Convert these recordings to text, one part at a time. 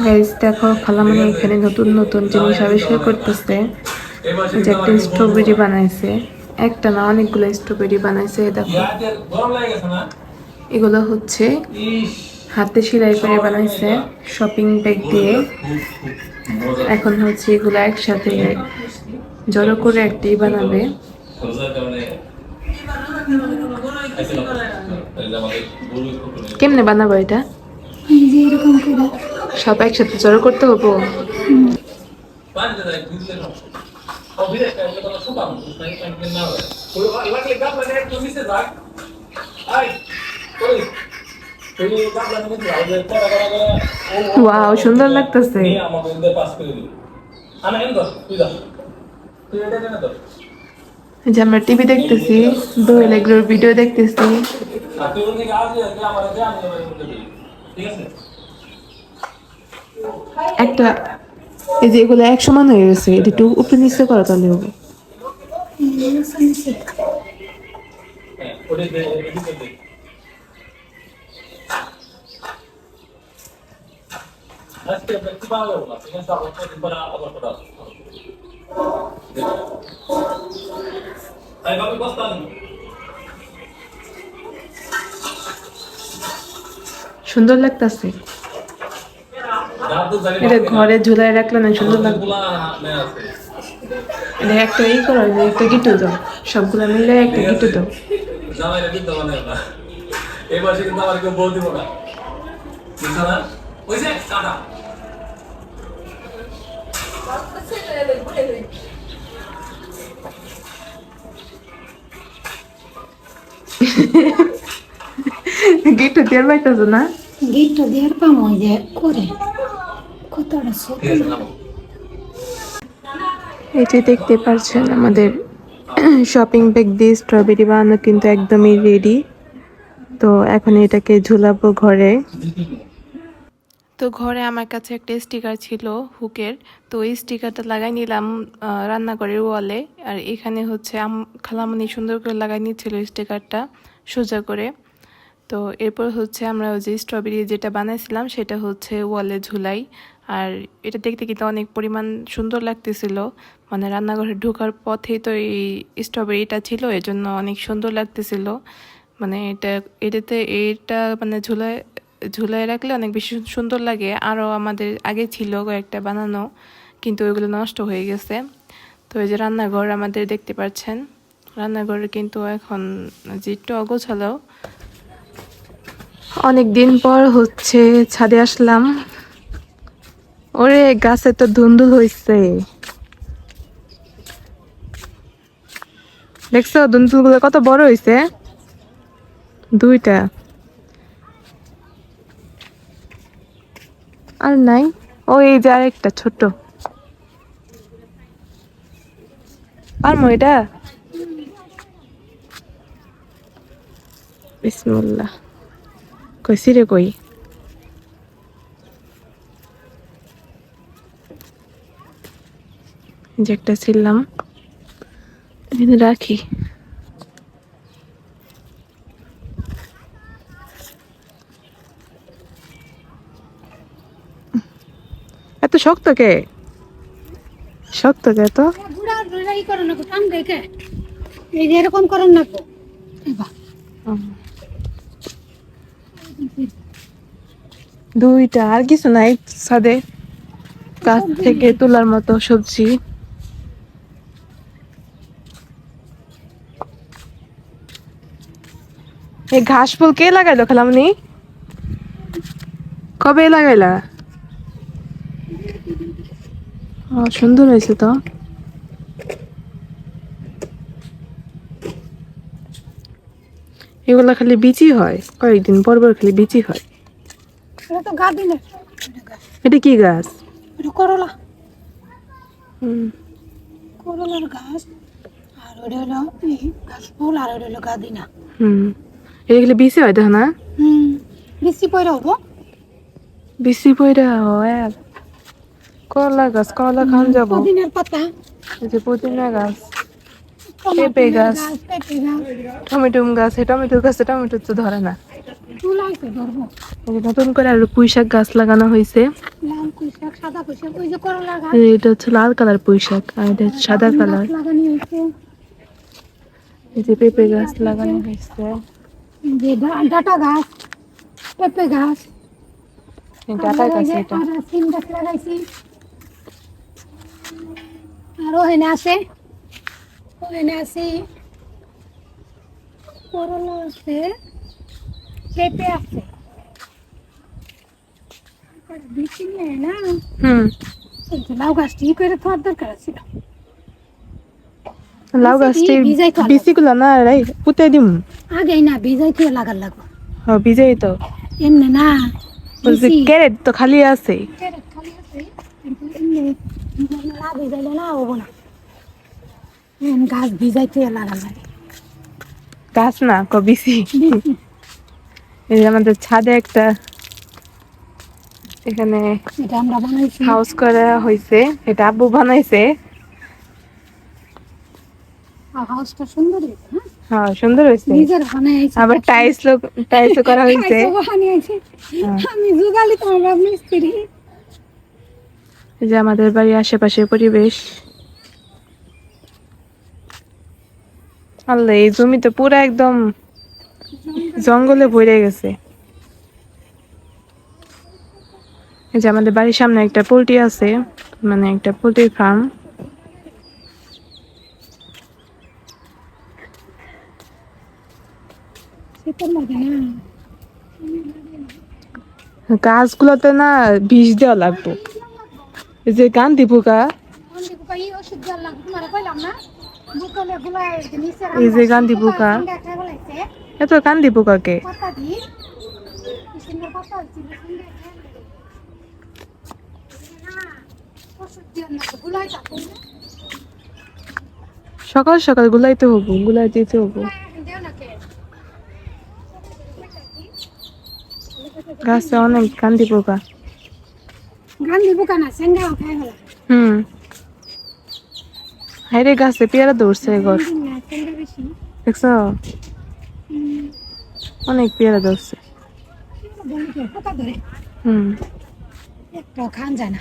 Guys দেখো খালামণি এখানে নতুন নতুন জিনিস আবিষ্কার করতেছে। যে একটা স্ট্রবেরি বানাইছে, একটা না অনেকগুলো স্ট্রবেরি বানাইছে। দেখো এগুলো হচ্ছে হাতে সেলাই করে বানাইছে শপিং ব্যাগ দিয়ে। এখন হচ্ছে এগুলো একসাথে জড়ো করে একটাই বানাবে। কেমনে বানাবো এটা? সব একসাথে জড়ো করতে হবো। ওয়াও, সুন্দর লাগতেছে। যে আমরা টিভি দেখতেছি, দোয়েল এগুলোর ভিডিও দেখতেছি। একটা এই যে এগুলো এক সমান হয়ে গেছে, এটা একটু উপরে নিচে করা তাহলে হবে। সুন্দর লাগতেছে। এটা ঘরে ঝুলাই রাখলে না সুন্দর লাগবে। এটা একটা ই করো, একটা গিটু দাও, সবগুলো মিলে একটা গিটু দাও। গিটু দিয়ে পাইতেছো না? গিট্টু দিয়ে পামো যে করে কতটা ছোট। এই যে দেখতে পাচ্ছেন আমাদের শপিং ব্যাগ দিয়ে স্ট্রবেরি বানানো কিন্তু একদমই রেডি। তো এখন এটাকে ঝুলাবো ঘরে। তো ঘরে আমার কাছে একটা স্টিকার ছিল হুকের, তো এই স্টিকারটা লাগাই নিলাম রান্নাঘরের ওয়ালে। আর এখানে হচ্ছে খালামণি সুন্দর করে লাগাই নিচ্ছিল স্টিকারটা সোজা করে। তো এরপর হচ্ছে আমরা ওই যে স্ট্রবেরি যেটা বানাইছিলাম সেটা হচ্ছে ওয়ালে ঝুলাই। আর এটা দেখতে কিন্তু অনেক পরিমাণ সুন্দর লাগতেছিল, মানে রান্নাঘরে ঢোকার পথেই তো এই স্ট্রবেরিটা ছিল, এজন্য অনেক সুন্দর লাগতেছিল। মানে এটা মানে ঝুলাই রাখলে অনেক বেশি সুন্দর লাগে। আরও আমাদের আগে ছিল কয়েকটা বানানো, কিন্তু ওইগুলো নষ্ট হয়ে গেছে। তো এই যে রান্নাঘর আমাদের দেখতে পাচ্ছেন, রান্নাঘরে কিন্তু এখন যে একটু অগোছালো। অনেক দিন পর হচ্ছে ছাদে আসলাম। ওরে গাছে তো ধুন্দুল হয়েছে, দেখছো ধুন্দুলগুলো কত বড় হয়েছে, দুইটা। আর নাই, ওই যে আরেকটা ছোট। পারমো এটা? বিসমিল্লাহ। কই সিরে কই? যে একটা ছিলাম, এখানে রাখি। এত শক্ত কে? শক্ত কে তো? এই যে এরকম করেন না তো। দুইটা, আর কিছু নাই ছাদে? গাছ থেকে তোলার মতো সবজি। এই ঘাস ফুল কে লাগাইলো খালামনি? কবে লাগাইলা? সুন্দর হয়েছে তো। এগুলা খালি বিচি হয়, কয়েকদিন পর পর খালি বিচি হয়। এটা তো গাদি না, এটা কি গাছ? এটা করলা, হুম, করলার গাছ। আর ওটা হলো এই ঘাস ফুল, আর ওটা হলো গাদি না। এটা খালি বিচি হয়, দেখো না? বেশি পয়রা হবো, বিচি পইরা হয়। আর করলা গাছ, করলা খান যাবো। পুদিনার পাতা, এই যে পুদিনা গাছ, পেঁপে টমেটোর গাছ, গাছ, পেঁপে গাছ, টমেটো গাছ। টমেটো গাছে টমেটো তো ধরে না। চুল আছে ধরবো। এই যে নতুন করে আর পুঁই শাক গাছ লাগানো হয়েছে। লাল পুঁইশাক, সাদা পুঁইশাক, ওই যে করলা গাছ। এটা হচ্ছে লাল কালার পুঁইশাক আর এটা হচ্ছে সাদা গাছ কালার। লাগানো হয়েছে। এই যে পেঁপে গাছ লাগানো হয়েছে। যে ডাটা গাছ, পেঁপে গাছ, ডাটা গাছ এটা। আর সিম গাছ লাগাইছি। আর ওখানে আছে করলা আছে, পেঁপে আছে। বেশি নেই না, হুম, এই যে লাউ গাছটি করে থাকার দরকার ছিল। লাউ গাছটি ভিজাই তো বিচিগুলো না রাই পুঁতে দিম। আগেই না ভিজাই তো লাগার লাগবে, হ্যাঁ ভিজাই তো। এমনি না। ওই যে ক্যারেট তো খালি আছে। ক্যারেট খালি আছে, কিন্তু এমনি না ভিজাইলে না হবো না। গাছ ভিজাই তো লাগার লাগে। গাছ না বিচি। এই যে আমাদের ছাদে একটা এখানে এটা আমরা বানাইছি। হাউস করা হয়েছে, এটা আব্বু বানাইছে। আর হাউসটা সুন্দর হয়েছে, হ্যাঁ হ্যাঁ সুন্দর হয়েছে। নিজের বানাইছি। আবার টাইলস করা হয়েছে। বানিয়েছি আমি, যুগালি তো আমরা মিস্ত্রি। এই যে আমাদের বাড়ির আশেপাশের পরিবেশ। আল্লাহ, এই জমিতে পুরো একদম জঙ্গলে ভরে গেছে। এই যে আমাদের বাড়ির সামনে একটা পোল্ট্রি আছে, মানে একটা পোল্ট্রি ফার্ম। শীতের লাগে না, গাছগুলোতে না বিষ দেওয়া লাগবে। এই যে গান্ধী পোকা, এই ওষুধ দেওয়ার লাগবে। তোমার কইলাম না বুকলে গুলাই নিচে এই যে গান্ধী পোকা, এত গান্ধী পোকাকে পাতা দি সুন্দর পাতা ছিল সুন্দর না, ওষুধ দেওয়ার লাগবে গুলাই থাকে না। সকাল সকাল গুলাই দিতে হবো। দেও না কে গাছে অনেক গান্ধী পোকা। গান্ধী পোকা না, সেঙ্গা খাই হলো। হুম, হাইরে গাছে পেয়ারা ধরছে ঘর, সেঙ্গা বেশি দেখছ? অনেক পেয়ারা ধরছে। পাতা ধরে হুম, একটাও খান যায় না।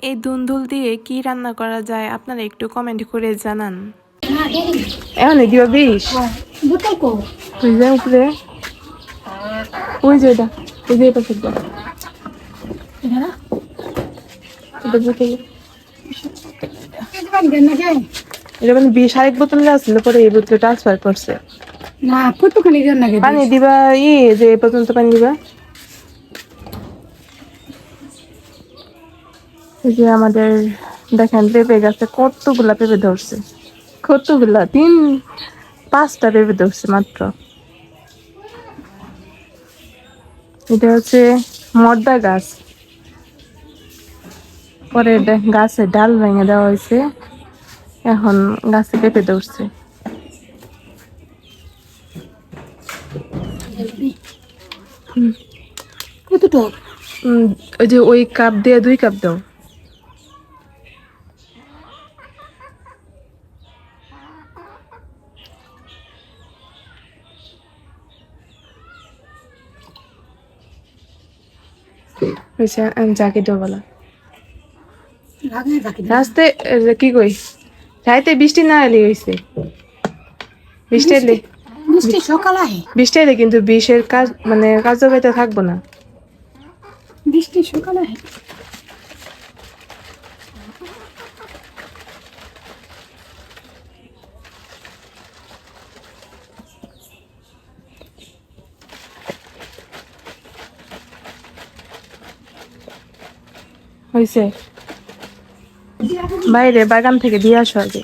এই দুন্দুল দিয়ে কি রান্না করা যায় আপনারা একটু কমেন্ট করে জানান। না দেরি এখন দিবা বিষ বোতল কো ওই যে উপরে, ওই যে এটা, ওই যে এটা সেটা, এটা না এটা বোতলে, এটা পানি দেন না কে এটা মানে বিষ আরেক বোতলে আসছিল, পরে এই বোতলে ট্রান্সফার করছে। না কতখানি দেন না কে পানি দিবা যে এই পর্যন্ত পানি দিবা। এই যে আমাদের দেখেন পেঁপে গাছে কতগুলা পেঁপে ধরছে, কতগুলা 5টা পেঁপে ধরছে মাত্র। এটা হচ্ছে মর্দা গাছ, পরে গাছে ডাল ভেঙে দেওয়া হয়েছে, এখন গাছে পেঁপে ধরছে। কতটুকু ওই যে ওই কাপ দিয়ে 2 কাপ দাও। হয়েছে, আমি যাকে দেবো বলা লাগে থাকে রাস্তায় কি কই রাইতে বৃষ্টি না এলে হয়েছে, বৃষ্টি এলে মিষ্টি সকাল আহে, বৃষ্টি এলে কিন্তু বিষের কাজ মানে কার্যকারিতা থাকবো না। বৃষ্টি সকাল আহে। হয়েছে, বাইরে বাগান থেকে দিয়ে আসো আগে।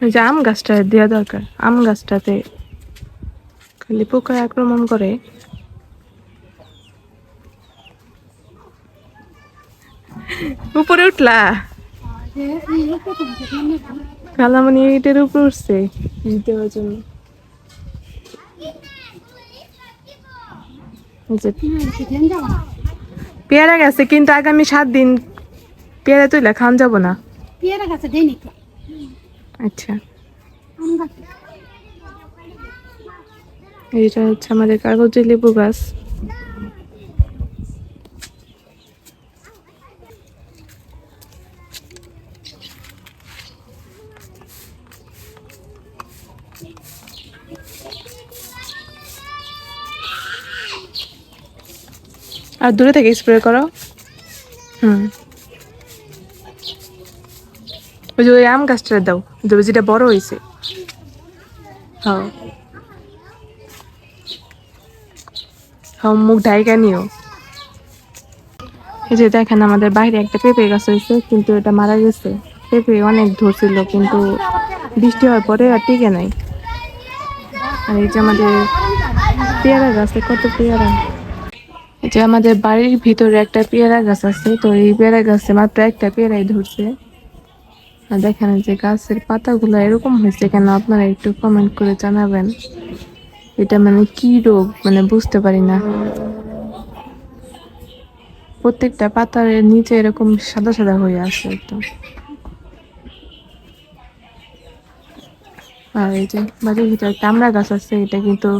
ওই যে আম গাছটা দেওয়া দরকার, আম গাছটাতে খালি পোকা আক্রমণ করে। উপরে উঠলা, কালামণি এটার উপর উঠছে বীজ দেওয়ার জন্য। এই যে পেয়ারা গেছে কিন্তু আগামী 7 দিন পেয়ারা তুইলা খাওয়ান যাবো না? পেয়ারা গাছে দেয়নি তো। আচ্ছা, আম গাছে এইটা হচ্ছে আমাদের কাগজি লেবু গাছ। আর দূরে থেকে স্প্রে করো। ওই যে ওই আম গাছটা দাও, যেটা বড় হয়েছে। হ্যাঁ হ্যাঁ, মুখ ঢাইকা নিও। এই যে দেখেন আমাদের বাইরে একটা পেঁপে গাছ হয়েছে, কিন্তু এটা মারা গেছে। পেঁপে অনেক ধরছিল, কিন্তু বৃষ্টি হওয়ার পরে আর টিকে নাই। আর এই যে আমাদের পেয়ারা গাছে কত পেয়ারা। এই যে আমাদের বাড়ির ভিতরে একটা পেয়ারা গাছ আছে, তো এই পেয়ারা গাছে মাত্র একটা পেয়ারাই ধরছে। আর দেখেন যে গাছের পাতাগুলো এরকম হয়েছে কেন, আপনারা একটু কমেন্ট করে জানাবেন। এটা মানে কি রোগ, মানে বুঝতে পারি না। প্রত্যেকটা পাতার নিচে এরকম সাদা সাদা হয়ে আছে একদম। আর এই যে বাড়ির ভিতরে তামড়া গাছ আছে, এটা কিন্তু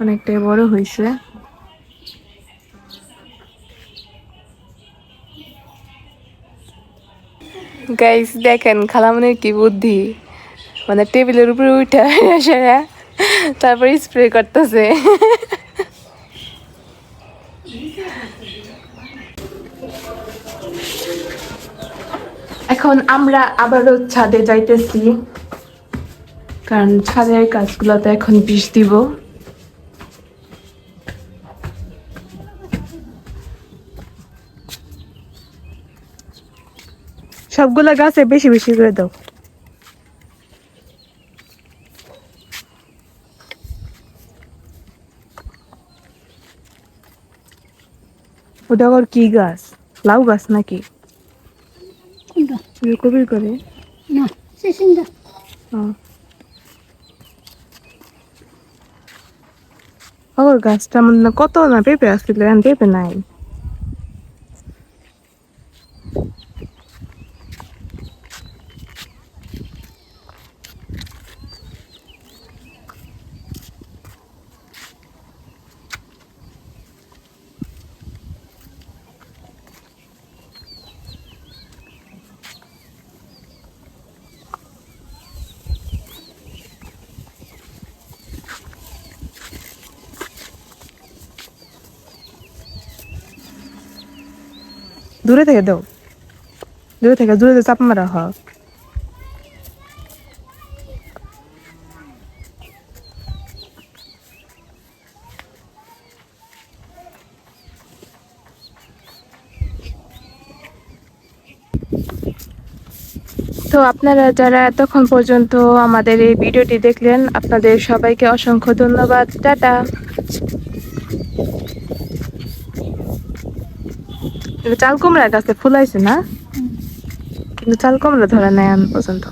অনেকটাই বড় হয়েছে। গাইস দেখেন খালামনের কি বুদ্ধি, মানে টেবিলের উপরে উঠে আসে তারপর স্প্রে করতেছে। এখন আমরা আবারও ছাদে যাইতেছি, কারণ ছাদের গাছগুলোতে এখন বিষ দিব। সবগুলা গাছে বেশি বেশি করে দাও। ওটা আবার কি গাছ? লাউ গাছ নাকি? কোনটা? কবির করে না সিসিন্দা। ওর গাছটা মনে কত না পেঁপে আসছিল, এখন পেঁপে নাই। দূরে থেকে দাও, দূরে থেকে চাপ মারা হয়। তো আপনারা যারা এতক্ষণ পর্যন্ত আমাদের এই ভিডিওটি দেখলেন, আপনাদের সবাইকে অসংখ্য ধন্যবাদ। টাটা। চাল কুমড়া গাছে ফুল আইছে না, কিন্তু চাল কুমড়া ধরে নাই এখন পর্যন্ত।